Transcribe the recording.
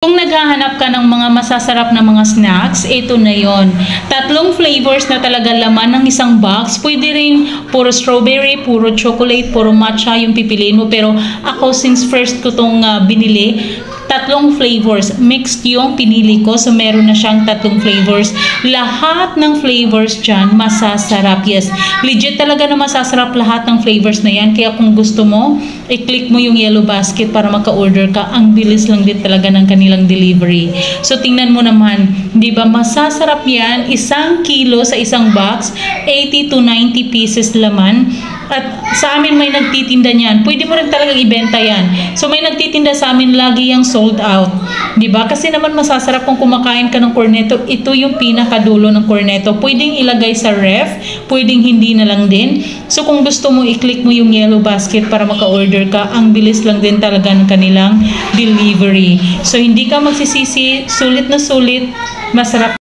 Kung naghahanap ka ng mga masasarap na mga snacks, ito na yon. 3 flavors na talaga laman ng isang box. Pwede rin puro strawberry, puro chocolate, puro matcha yung pipiliin mo. Pero ako, since first ko itong binili, 3 flavors. Mixed yung pinili ko. So, meron na siyang 3 flavors. Lahat ng flavors dyan, masasarap. Yes, legit talaga na masasarap lahat ng flavors na yan. Kaya kung gusto mo, i-click mo yung yellow basket para maka-order ka. Ang bilis lang din talaga ng kanilang delivery. So, tingnan mo naman, di ba masasarap yan? 1 kilo sa isang box, 80 to 90 pieces laman. At sa amin may nagtitinda niyan. Pwede mo rin talagang ibenta yan. So, may nagtitinda sa amin, lagi yung sold out. Diba? Kasi naman masasarap kung kumakain ka ng cornetto. Ito yung pinakadulo ng cornetto. Pwedeng ilagay sa ref. Pwedeng hindi na lang din. So, kung gusto mo, i-click mo yung yellow basket para maka-order ka. Ang bilis lang din talaga ng kanilang delivery. So, hindi ka magsisisi. Sulit na sulit. Masarap.